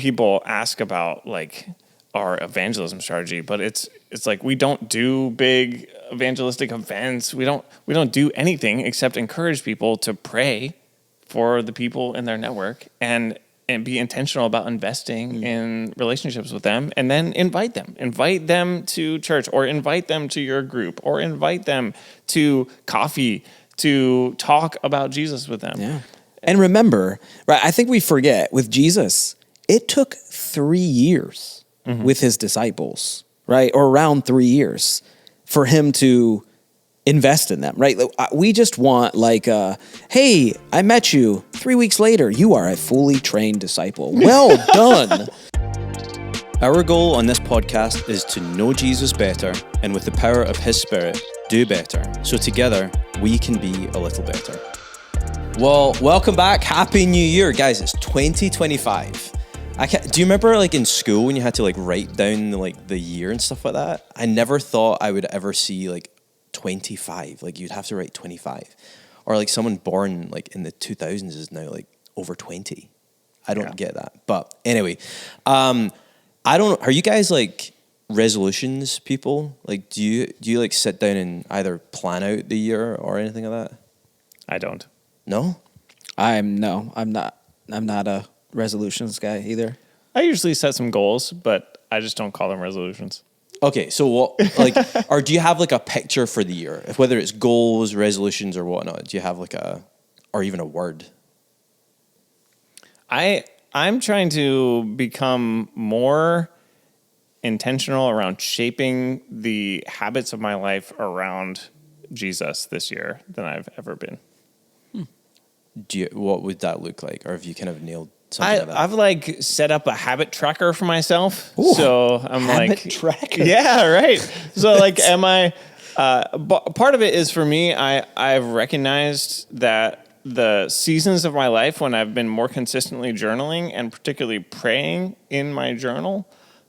people ask about like our evangelism strategy, but it's like we don't do big evangelistic events. We don't do anything except encourage people to pray for the people in their network and be intentional about investing in relationships with them, and then invite them to church, or invite them to your group, or invite them to coffee to talk about Jesus with them. Yeah. And remember, right, I think we forget with Jesus, it took 3 years with his disciples, right? Or around 3 years for him to invest in them, right? We just want like, hey, I met you 3 weeks later. You are a fully trained disciple. Well done. Our goal on this podcast is to know Jesus better, and with the power of his Spirit, do better. So together, we can be a little better. Well, welcome back. Happy New Year. Guys, it's 2025. Do you remember like in school when you had to like write down like the year and stuff like that? I never thought I would ever see like 25. Like you'd have to write 25. Or like someone born like in the 2000s is now like over 20. I don't get that. But anyway, I don't know. Are you guys like resolutions people? Like do you like sit down and either plan out the year or anything like that? I don't. No? I'm not a resolutions guy either. I usually set some goals, but I just don't call them resolutions. Okay, so what, like, or do you have like a picture for the year? Whether it's goals, resolutions, or whatnot, do you have like or even a word? I'm trying to become more intentional around shaping the habits of my life around Jesus this year than I've ever been. What would that look like? Or have you kind of nailed something like that? I've like set up a habit tracker for myself. Ooh, so I'm habit like, tracker. Yeah, right. So like, am I, part of it is for me, I've recognized that the seasons of my life when I've been more consistently journaling and particularly praying in my journal,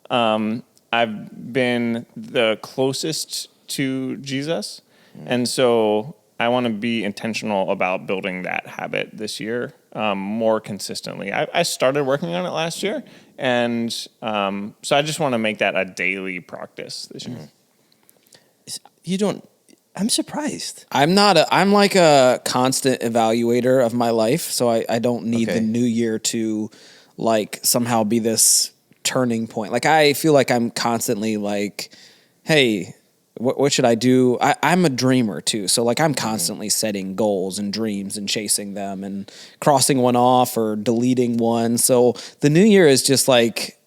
I've been the closest to Jesus. And so I want to be intentional about building that habit this year more consistently. I started working on it last year, and so I just want to make that a daily practice this year. I'm surprised. I'm like a constant evaluator of my life, so I don't need the new year to like somehow be this turning point. Like I feel like I'm constantly like, hey, what should I do? I'm a dreamer too. So like I'm constantly setting goals and dreams and chasing them and crossing one off or deleting one. So the new year is just like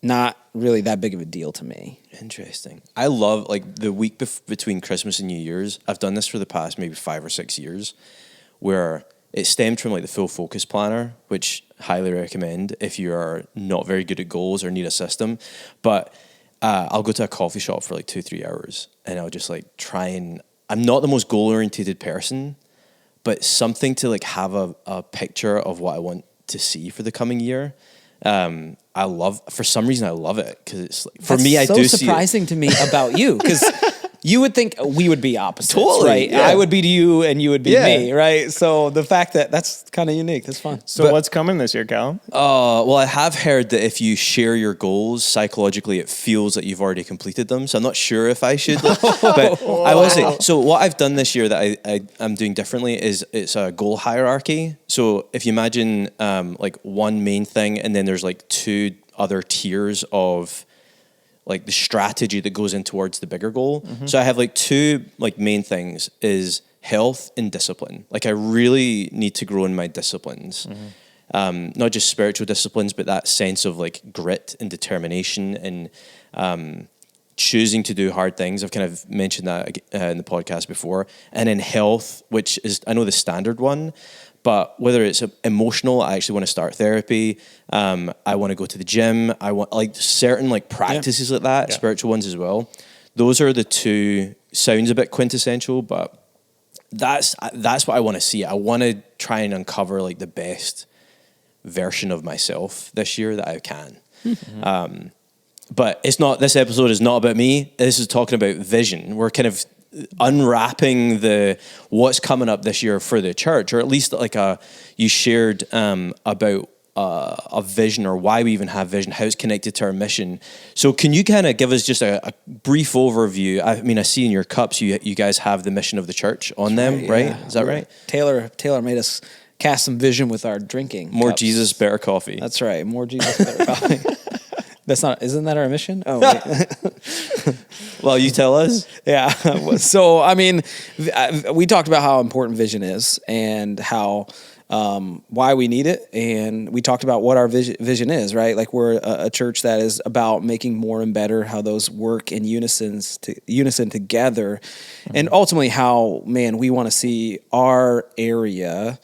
not really that big of a deal to me. Interesting. I love like the week between Christmas and New Year's. I've done this for the past maybe 5 or 6 years where it stemmed from like the Full Focus Planner, which highly recommend if you are not very good at goals or need a system. But I'll go to a coffee shop for like 2-3 hours and I'll just like try and, I'm not the most goal oriented person, but something to like have a picture of what I want to see for the coming year. For some reason I love it because it's like, for me, I do see it. That's so surprising to me about you because you would think we would be opposites, totally, right? Yeah. I would be to you and you would be me, right? So the fact that's kind of unique. That's fun. So what's coming this year, Calum? Well, I have heard that if you share your goals, psychologically, it feels that you've already completed them. So I'm not sure if I should, but I will say, so what I've done this year that I'm doing differently is it's a goal hierarchy. So if you imagine like one main thing and then there's like 2 other tiers of like the strategy that goes in towards the bigger goal. Mm-hmm. So I have like 2 like main things is health and discipline. Like I really need to grow in my disciplines. Mm-hmm. Not just spiritual disciplines, but that sense of like grit and determination and choosing to do hard things. I've kind of mentioned that in the podcast before. And in health, which is, I know the standard one, but whether it's emotional, I actually want to start therapy. I want to go to the gym. I want like certain like practices like that, spiritual ones as well. Those are the 2. Sounds a bit quintessential, but that's what I want to see. I want to try and uncover like the best version of myself this year that I can. Mm-hmm. But it's not. This episode is not about me. This is talking about vision. We're kind of unwrapping what's coming up this year for the church, or at least like you shared about a vision, or why we even have vision, how it's connected to our mission. So can you kind of give us just a brief overview? I mean, I see in your cups you guys have the mission of the church on them, right? Yeah. Is that right? Taylor made us cast some vision with our drinking More cups. Jesus, better coffee. That's right. More Jesus, better coffee. Isn't that our mission? Oh, wait. Well, you tell us. Yeah. So, I mean, we talked about how important vision is and how, why we need it. And we talked about what our vision is, right? Like we're a church that is about making more and better, how those work in unison together. Mm-hmm. And ultimately how, man, we want to see our area,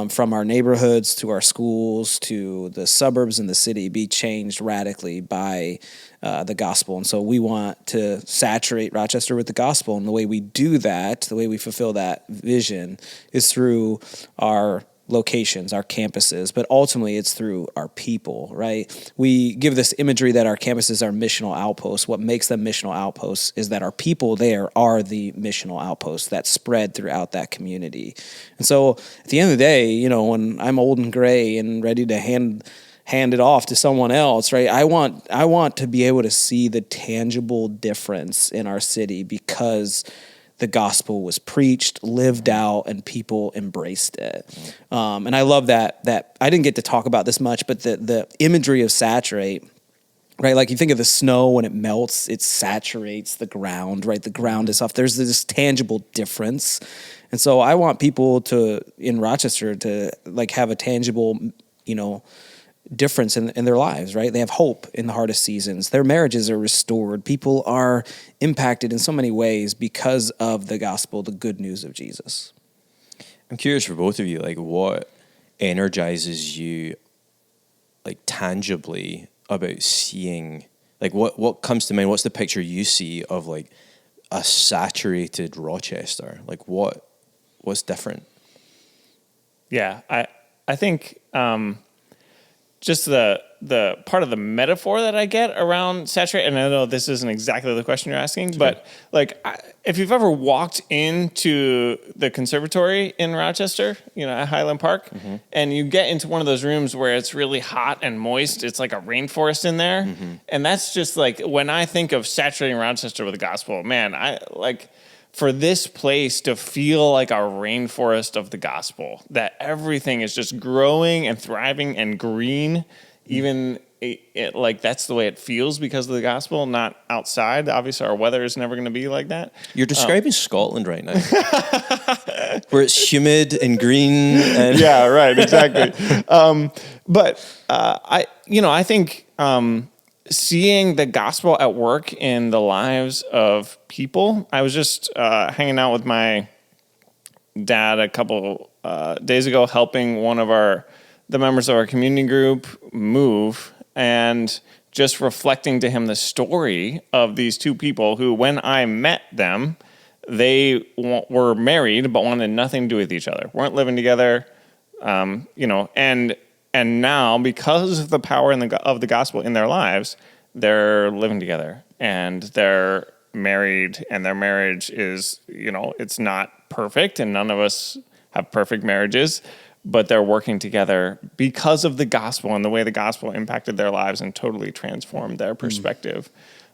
from our neighborhoods to our schools to the suburbs and the city be changed radically by the gospel. And so we want to saturate Rochester with the gospel. And the way we do that, the way we fulfill that vision is through our locations, our campuses, but ultimately it's through our people, right? We give this imagery that our campuses are missional outposts. What makes them missional outposts is that our people there are the missional outposts that spread throughout that community. And so at the end of the day, when I'm old and gray and ready to hand it off to someone else, right? I want to be able to see the tangible difference in our city because the gospel was preached, lived out, and people embraced it. And I love that I didn't get to talk about this much, but the imagery of saturate, right? Like you think of the snow when it melts, it saturates the ground, right? The ground is soft. There's this tangible difference. And so I want people in Rochester to like have a tangible, difference in their lives, right? They have hope in the hardest seasons. Their marriages are restored. People are impacted in so many ways because of the gospel, the good news of Jesus. I'm curious for both of you, like what energizes you like tangibly about seeing, like what comes to mind? What's the picture you see of like a saturated Rochester? Like what's different? Yeah, I think just the part of the metaphor that I get around saturate, and I know this isn't exactly the question you're asking, but like if you've ever walked into the conservatory in Rochester, at Highland Park, mm-hmm. and you get into one of those rooms where it's really hot and moist, it's like a rainforest in there, mm-hmm. and that's just like when I think of saturating Rochester with the gospel, man, I like for this place to feel like a rainforest of the gospel, that everything is just growing and thriving and green, even like that's the way it feels because of the gospel, not outside. Obviously, our weather is never going to be like that. You're describing Scotland right now, where it's humid and green. And yeah, right, exactly. But I think seeing the gospel at work in the lives of people. I was just hanging out with my dad a couple days ago, helping one of the members of our community group move, and just reflecting to him the story of these two people who, when I met them, they were married but wanted nothing to do with each other, weren't living together, and now, because of the power of the gospel in their lives, they're living together and they're married, and their marriage is, it's not perfect, and none of us have perfect marriages, but they're working together because of the gospel and the way the gospel impacted their lives and totally transformed their perspective.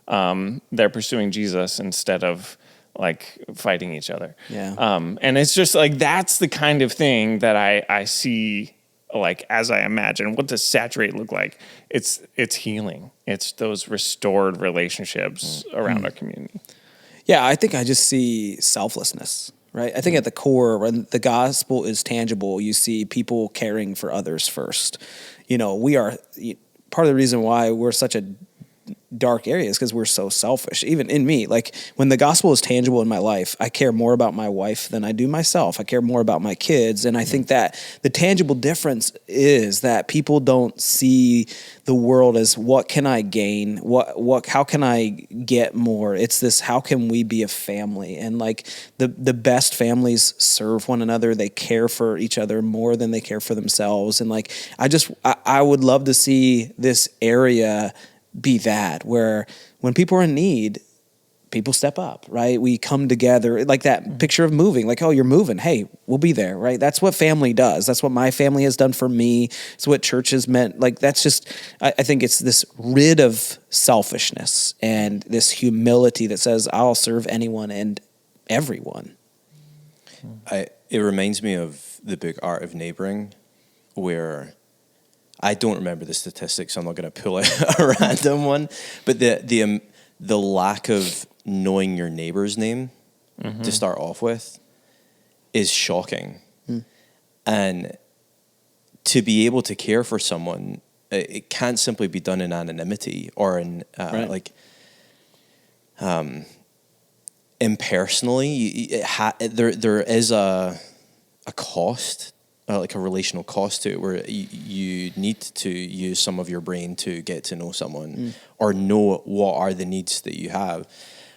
They're pursuing Jesus instead of like fighting each other. Yeah. And it's just like, that's the kind of thing that I see, like, as I imagine, what does saturate look like? It's healing. It's those restored relationships around our community. Yeah, I think I just see selflessness, right? I think at the core, when the gospel is tangible, you see people caring for others first. We are, part of the reason why we're such a dark area is because we're so selfish. Even in me, like when the gospel is tangible in my life, I care more about my wife than I do myself. I care more about my kids. And I think that the tangible difference is that people don't see the world as what can I gain? How can I get more? It's this, how can we be a family? And like the best families serve one another. They care for each other more than they care for themselves. And like, I would love to see this area be that, where when people are in need, people step up, right? We come together, like that picture of moving, like, oh, you're moving. Hey, we'll be there, right? That's what family does. That's what my family has done for me. It's what church has meant. Like, that's just, I think it's this rid of selfishness and this humility that says, I'll serve anyone and everyone. It reminds me of the book Art of Neighboring, where I don't remember the statistics, so I'm not going to pull out a random one, but the lack of knowing your neighbor's name to start off with is shocking. And to be able to care for someone, it can't simply be done in anonymity or in impersonally. There is a cost, like a relational cost to it, where you need to use some of your brain to get to know someone or know what are the needs that you have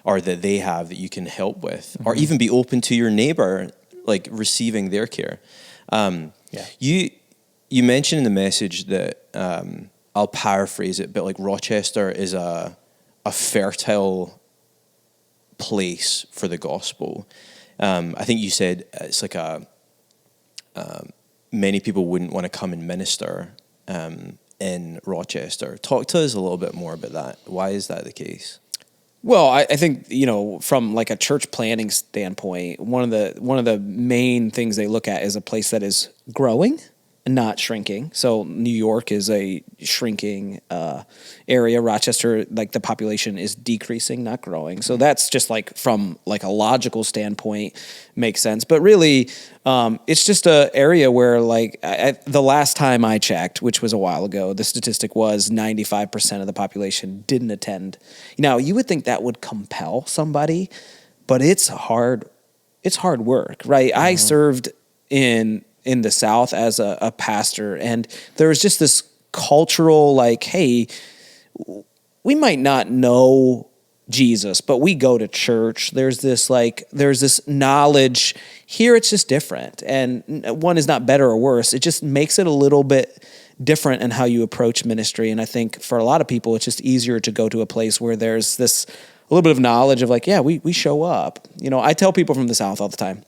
or that they have that you can help with, or even be open to your neighbor, like receiving their care. You mentioned in the message that, I'll paraphrase it, but like Rochester is a fertile place for the gospel. I think you said it's like many people wouldn't want to come and minister in Rochester. Talk to us a little bit more about that. Why is that the case? Well, I think, from like a church planning standpoint, one of the main things they look at is a place that is growing and not shrinking. So New York is a shrinking area. Rochester, like the population is decreasing, not growing. So that's just like from like a logical standpoint makes sense. But really, it's just an area where like the last time I checked, which was a while ago, the statistic was 95% of the population didn't attend. Now, you would think that would compel somebody, but it's hard work, right? I served in the South as a pastor, and there was just this cultural like, hey, we might not know Jesus, but we go to church. There's this knowledge here. It's just different, and one is not better or worse. It just makes it a little bit different in how you approach ministry. And I think for a lot of people, it's just easier to go to a place where there's this a little bit of knowledge of like, yeah, we show up. I tell people from the South all the time,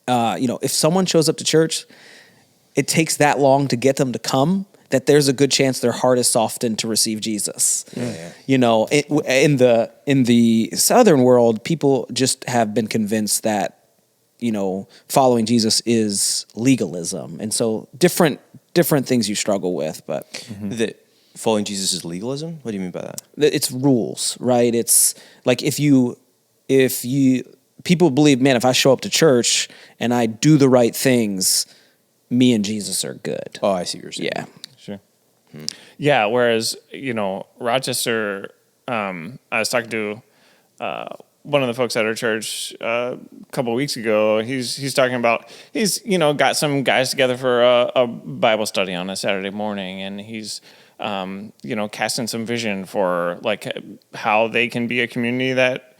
if someone shows up to church, it takes that long to get them to come that there's a good chance their heart is softened to receive Jesus. Yeah. In the Southern world, people just have been convinced that, following Jesus is legalism. And so different things you struggle with, but that following Jesus is legalism. What do you mean by that? It's rules, right? It's like if you people believe, man, if I show up to church and I do the right things, me and Jesus are good. Oh, I see what you're saying. Yeah. Sure. Yeah, whereas, Rochester, I was talking to one of the folks at our church a couple of weeks ago. He's talking about, he's got some guys together for a Bible study on a Saturday morning, and he's casting some vision for like how they can be a community that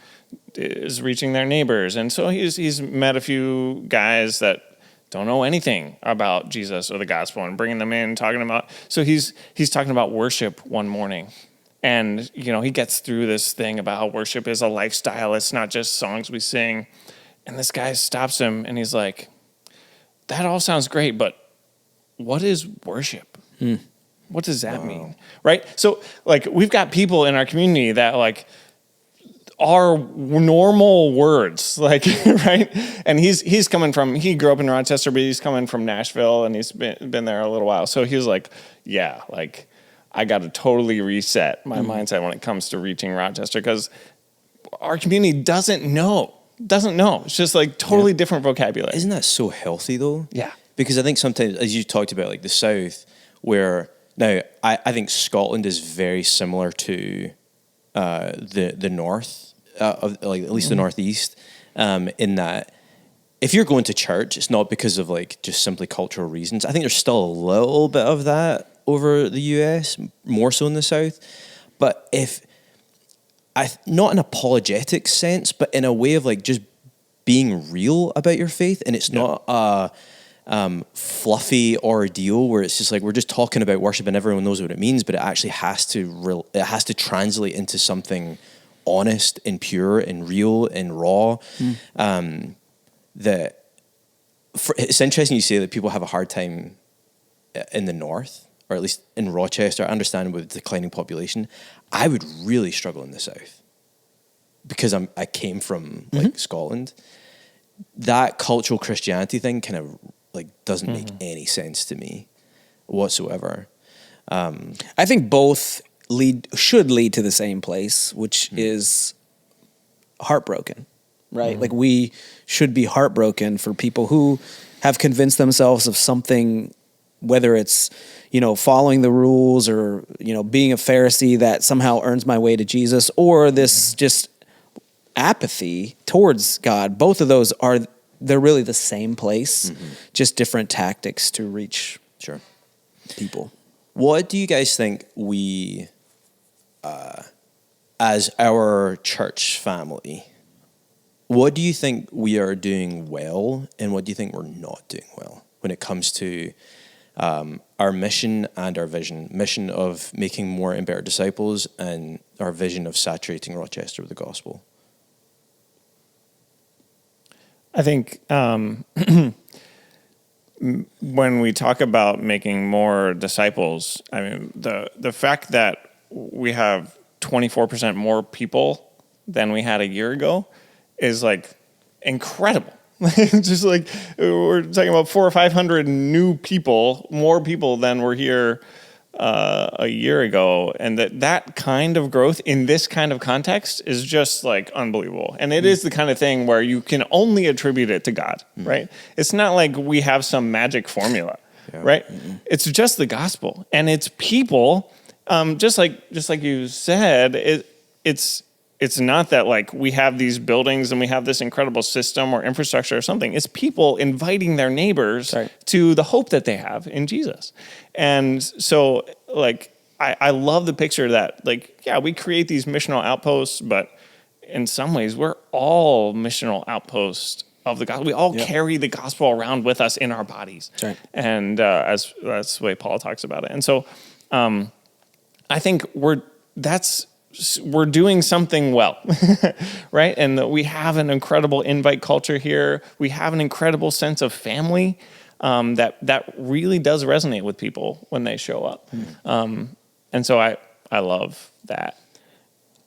is reaching their neighbors. And so he's met a few guys that don't know anything about Jesus or the gospel and bringing them in, talking about, so he's talking about worship one morning. And, he gets through this thing about how worship is a lifestyle. It's not just songs we sing. And this guy stops him and he's like, that all sounds great, but what is worship? What does that mean? Right? So like we've got people in our community that like are normal words, like, right? And he's coming from, he grew up in Rochester, but he's coming from Nashville and he's been there a little while. So he was like, yeah, like I got to totally reset my mindset when it comes to reaching Rochester, because our community doesn't know. It's just like totally different vocabulary. Isn't that so healthy though? Yeah. Because I think sometimes, as you talked about, like the South, where now I think Scotland is very similar to the North, of like at least the Northeast, in that if you're going to church, it's not because of like just simply cultural reasons. I think there's still a little bit of that over the US, more so in the South. But not an apologetic sense, but in a way of like just being real about your faith, and it's not a fluffy ordeal where it's just like we're just talking about worship and everyone knows what it means, but it actually has to translate into something honest and pure and real and raw. It's interesting you say that people have a hard time in the north, or at least in Rochester. I understand with declining population. I would really struggle in the south because I came from like Scotland. That cultural Christianity thing kind of like doesn't make any sense to me whatsoever. I think both should lead to the same place, which is heartbroken, right? Like we should be heartbroken for people who have convinced themselves of something, whether it's, following the rules or, being a Pharisee that somehow earns my way to Jesus, or this just apathy towards God. Both of those they're really the same place, just different tactics to reach people. What do you guys think we, as our church family, what do you think we are doing well, and what do you think we're not doing well when it comes to our mission and our vision? Mission of making more and better disciples, and our vision of saturating Rochester with the gospel. I think when we talk about making more disciples, I mean, the fact that we have 24% more people than we had a year ago is like incredible. Just like we're talking about 400 or 500 new people, more people than were here a year ago, and that kind of growth in this kind of context is just like unbelievable. And it is the kind of thing where you can only attribute it to God, right? It's not like we have some magic formula, right? It's just the gospel, and it's people. Just like you said, it's not that like we have these buildings and we have this incredible system or infrastructure or something. It's people inviting their neighbors to the hope that they have in Jesus. And so like, I love the picture that like, yeah, we create these missional outposts, but in some ways we're all missional outposts of the gospel. We all carry the gospel around with us in our bodies. And as that's the way Paul talks about it. And so I think we're doing something well, right? And we have an incredible invite culture here. We have an incredible sense of family that really does resonate with people when they show up. And so I love that.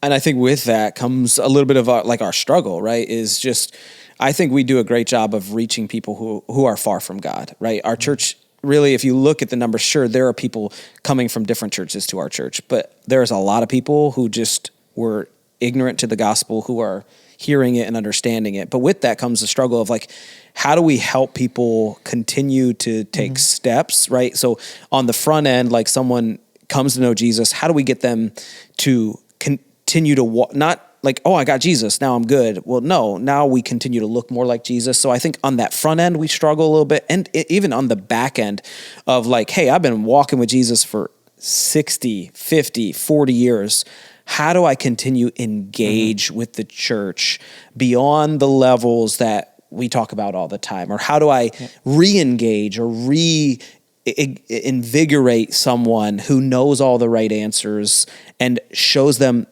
And I think with that comes a little bit of our struggle, right? Is just, I think we do a great job of reaching people who are far from God, right? Our church, really, if you look at the numbers, sure, there are people coming from different churches to our church, but there's a lot of people who just were ignorant to the gospel, who are hearing it and understanding it. But with that comes the struggle of like, how do we help people continue to take steps, right? So on the front end, like someone comes to know Jesus, how do we get them to continue to walk, not like, oh, I got Jesus, now I'm good. Well, no, now we continue to look more like Jesus. So I think on that front end, we struggle a little bit. And even on the back end of like, hey, I've been walking with Jesus for 60, 50, 40 years. How do I continue engage with the church beyond the levels that we talk about all the time? Or how do I re-engage or reinvigorate someone who knows all the right answers and shows them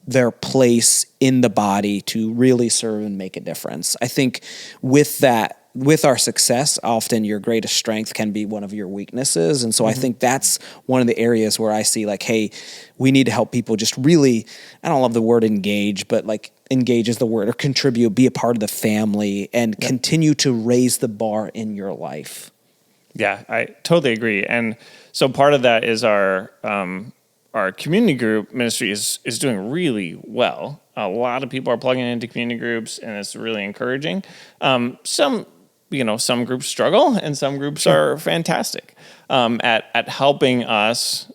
their place in the body to really serve and make a difference? I think with that, with our success, often your greatest strength can be one of your weaknesses. And so I think that's one of the areas where I see like, hey, we need to help people just really, I don't love the word engage, but like engage is the word, or contribute, be a part of the family, and continue to raise the bar in your life. Yeah, I totally agree. And so part of that is our community group ministry is doing really well. A lot of people are plugging into community groups, and it's really encouraging. Some groups struggle, and some groups are fantastic at helping us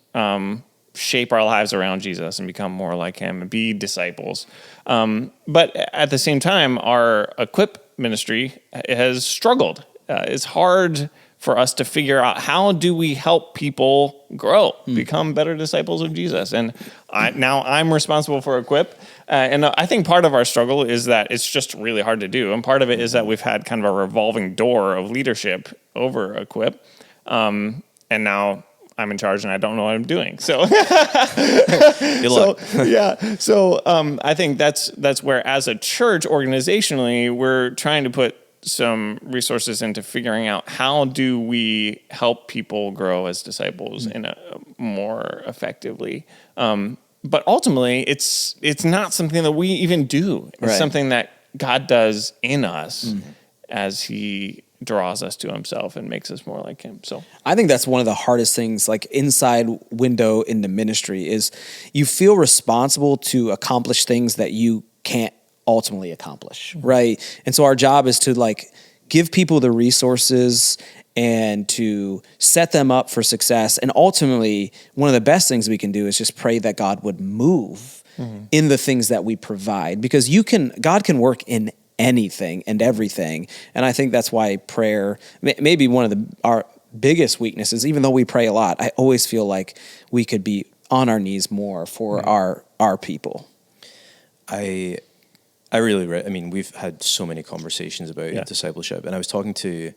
shape our lives around Jesus and become more like him and be disciples. But at the same time, our Equip ministry has struggled. It's hard for us to figure out, how do we help people grow, become better disciples of Jesus? And now I'm responsible for Equip. And I think part of our struggle is that it's just really hard to do. And part of it is that we've had kind of a revolving door of leadership over Equip. And now I'm in charge and I don't know what I'm doing. So, Good luck. I think that's where, as a church, organizationally, we're trying to put some resources into figuring out how do we help people grow as disciples in a more effectively. But ultimately, it's not something that we even do. It's something that God does in us as He draws us to Himself and makes us more like Him. So I think that's one of the hardest things, like inside window into ministry, is you feel responsible to accomplish things that you can't ultimately accomplish, right? And so our job is to like give people the resources and to set them up for success. And ultimately, one of the best things we can do is just pray that God would move in the things that we provide, because God can work in anything and everything. And I think that's why prayer, maybe one of our biggest weaknesses, even though we pray a lot, I always feel like we could be on our knees more for our people. I really, I mean, we've had so many conversations about discipleship, and I was talking to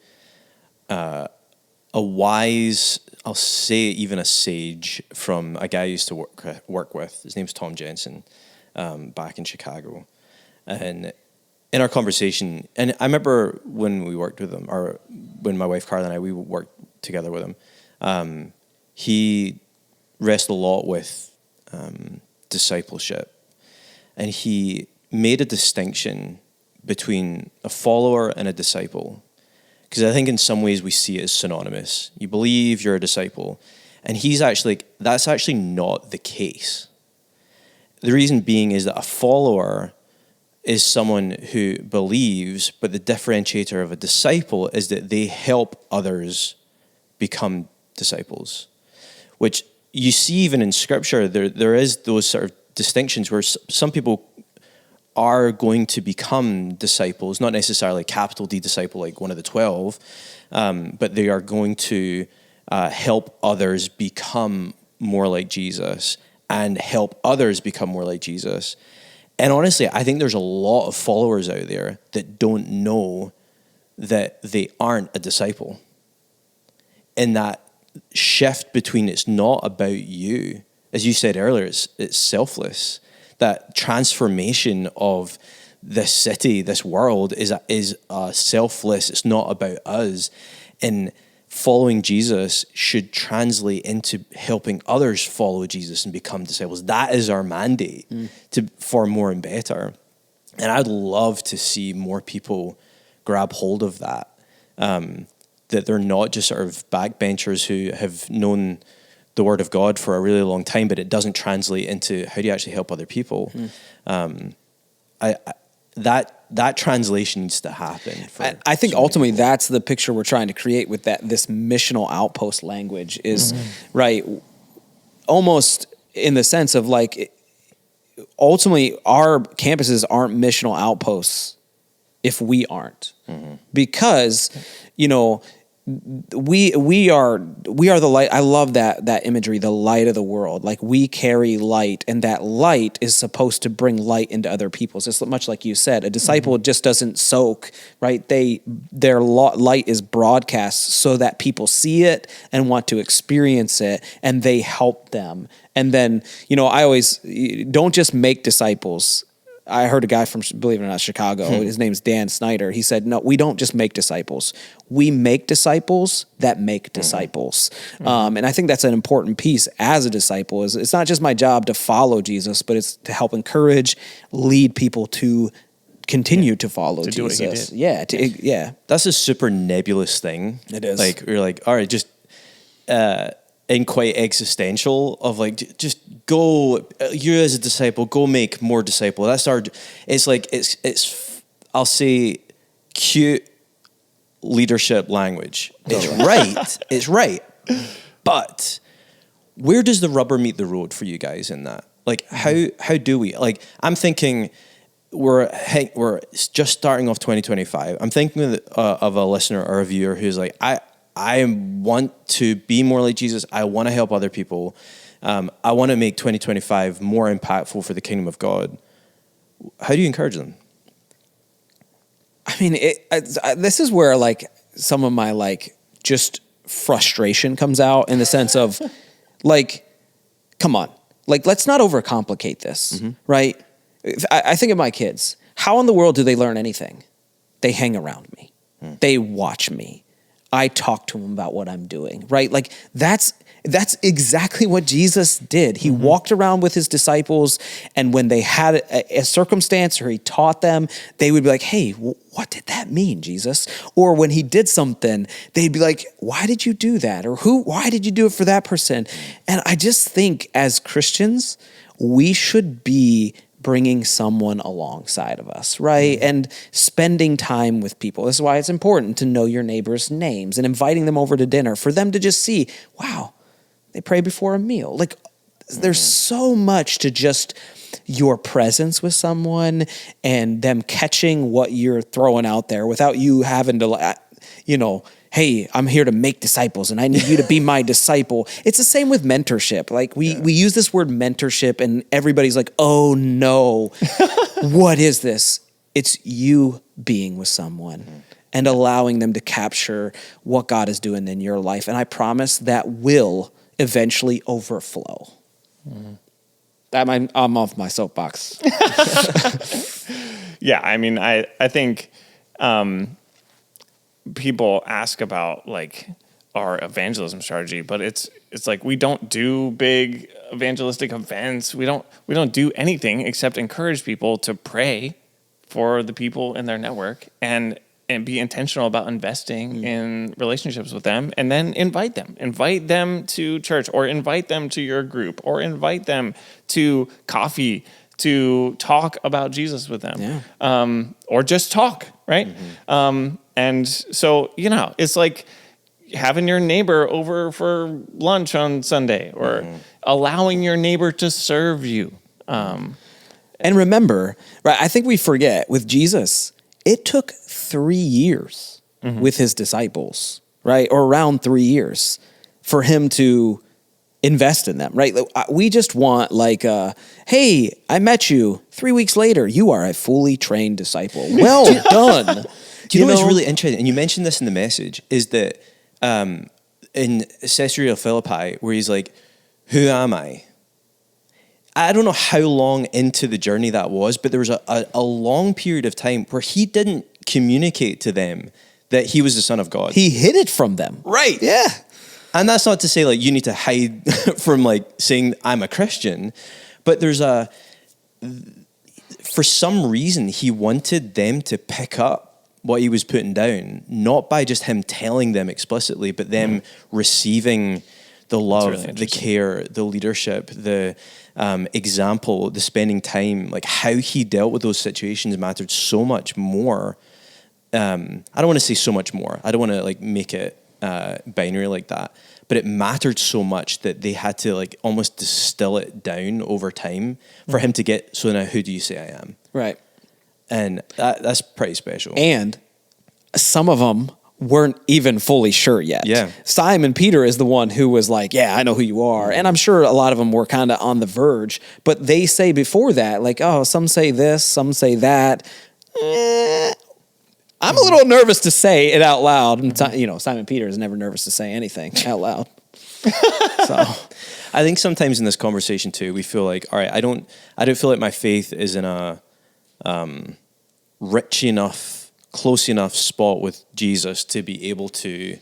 a wise, I'll say even a sage from a guy I used to work with. His name's Tom Jensen, back in Chicago. And in our conversation, and I remember when we worked with him, or when my wife Carla and I, we worked together with him, he wrestled a lot with discipleship. And he made a distinction between a follower and a disciple. Because I think in some ways we see it as synonymous. You believe, you're a disciple. And that's actually not the case. The reason being is that a follower is someone who believes, but the differentiator of a disciple is that they help others become disciples. Which you see even in Scripture, there is those sort of distinctions where some people are going to become disciples, not necessarily capital D disciple like one of the 12, but they are going to help others become more like Jesus and help others become more like Jesus. And honestly, I think there's a lot of followers out there that don't know that they aren't a disciple. And that shift between it's not about you, as you said earlier, it's selfless. That transformation of this city, this world is selfless. It's not about us. And following Jesus should translate into helping others follow Jesus and become disciples. That is our mandate for more and better. And I'd love to see more people grab hold of that, that they're not just sort of backbenchers who have known the Word of God for a really long time, but it doesn't translate into how do you actually help other people. That translation needs to happen. I think ultimately that's the picture we're trying to create with this missional outpost language is right. Almost in the sense of like, ultimately our campuses aren't missional outposts if we aren't, because, we are the light. I love that imagery, the light of the world. Like we carry light, and that light is supposed to bring light into other people. So it's much like you said, a disciple just doesn't soak, right? Their light is broadcast so that people see it and want to experience it, and they help them. And then, I always don't just make disciples. I heard a guy from, believe it or not, Chicago. His name's Dan Snyder. He said, no, we don't just make disciples. We make disciples that make disciples. And I think that's an important piece as a disciple. Is it's not just my job to follow Jesus, but it's to help encourage, lead people to continue to follow to Jesus. Do what he did. Yeah. That's a super nebulous thing. It is. Like, you're like, all right, just... and quite existential of like, just go, you as a disciple, go make more disciples. That's it's like, it's I'll say cute leadership language. It's right. But where does the rubber meet the road for you guys in that? Like, how do we, like, I'm thinking we're just starting off 2025. I'm thinking of a listener or a viewer who's like, I want to be more like Jesus. I want to help other people. I want to make 2025 more impactful for the kingdom of God. How do you encourage them? I mean, this is where like some of my like just frustration comes out in the sense of like, come on, like, let's not overcomplicate this, right? I think of my kids. How in the world do they learn anything? They hang around me. They watch me. I talk to them about what I'm doing, right? Like that's exactly what Jesus did. He walked around with his disciples, and when they had a circumstance or he taught them, they would be like, hey, what did that mean, Jesus? Or when he did something, they'd be like, why did you do that? Or why did you do it for that person? And I just think as Christians, we should be bringing someone alongside of us, right? And spending time with people. This is why it's important to know your neighbors' names and inviting them over to dinner for them to just see, wow, they pray before a meal. Like, there's so much to just your presence with someone and them catching what you're throwing out there without you having to, hey, I'm here to make disciples and I need you to be my disciple. It's the same with mentorship. Like we use this word mentorship and everybody's like, oh no, what is this? It's you being with someone and allowing them to capture what God is doing in your life. And I promise that will eventually overflow. I'm off my soapbox. Yeah, I mean, I think people ask about like our evangelism strategy, but it's like we don't do big evangelistic events. We don't do anything except encourage people to pray for the people in their network and be intentional about investing in relationships with them, and then invite them to church, or invite them to your group, or invite them to coffee to talk about Jesus with them, or just talk, right? And so, it's like having your neighbor over for lunch on Sunday, or allowing your neighbor to serve you. And remember, right, I think we forget with Jesus, it took 3 years with his disciples, right? Or around 3 years for him to invest in them, right? We just want like, hey, I met you 3 weeks later. You are a fully trained disciple. Well done. Do you know what's really interesting? And you mentioned this in the message, is that in Caesarea Philippi, where he's like, who am I? I don't know how long into the journey that was, but there was a long period of time where he didn't communicate to them that he was the Son of God. He hid it from them. Right. Yeah. And that's not to say like you need to hide from like saying I'm a Christian, but for some reason he wanted them to pick up what he was putting down, not by just him telling them explicitly, but them receiving the love, really the care, the leadership, the example, the spending time, like how he dealt with those situations mattered so much more. I don't want to say so much more. I don't want to like make it binary like that, but it mattered so much that they had to like almost distill it down over time for him to get, so now who do you say I am? Right. And that's pretty special. And some of them weren't even fully sure yet. Yeah. Simon Peter is the one who was like, yeah, I know who you are. And I'm sure a lot of them were kind of on the verge, but they say before that, like, oh, some say this, some say that. I'm a little nervous to say it out loud. And Simon Peter is never nervous to say anything out loud. So I think sometimes in this conversation too, we feel like, all right, I don't feel like my faith is in a rich enough, close enough spot with Jesus to be able to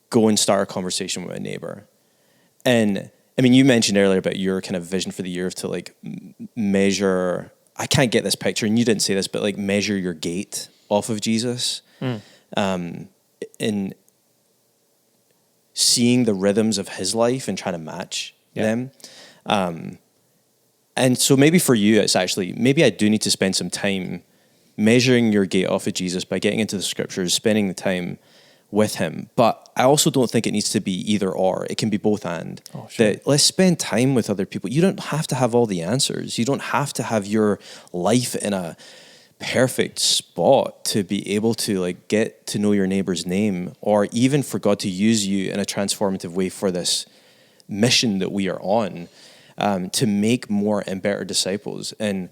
go and start a conversation with a neighbor. And I mean, you mentioned earlier about your kind of vision for the year to like measure, I can't get this picture, and you didn't say this, but like measure your gait off of Jesus. In seeing the rhythms of his life and trying to match them. And so maybe for you, it's actually, maybe I do need to spend some time measuring your gait off of Jesus by getting into the scriptures, spending the time with him. But I also don't think it needs to be either or. It can be both and. Oh, sure. That let's spend time with other people. You don't have to have all the answers. You don't have to have your life in a perfect spot to be able to like get to know your neighbor's name, or even for God to use you in a transformative way for this mission that we are on, to make more and better disciples. And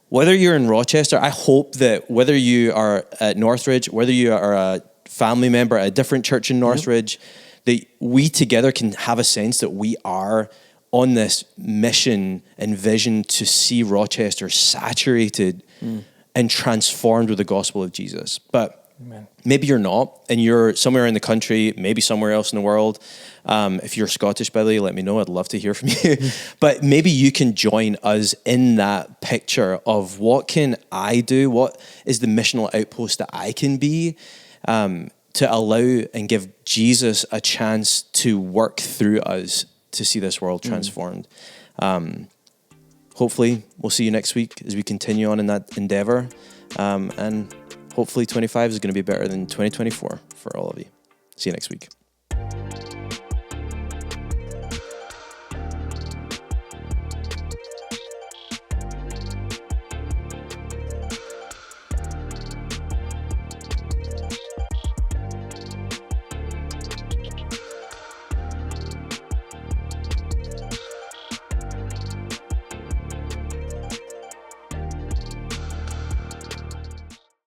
whether you're in Rochester, I hope that whether you are at Northridge, whether you are a family member at a different church in Northridge, that we together can have a sense that we are on this mission and vision to see Rochester saturated and transformed with the gospel of Jesus. But Amen. Maybe you're not, and you're somewhere in the country, maybe somewhere else in the world. If you're Scottish, by the way, let me know. I'd love to hear from you. But maybe you can join us in that picture of what can I do? What is the missional outpost that I can be to allow and give Jesus a chance to work through us to see this world transformed. Hopefully, we'll see you next week as we continue on in that endeavor. And hopefully 25 is going to be better than 2024 for all of you. See you next week.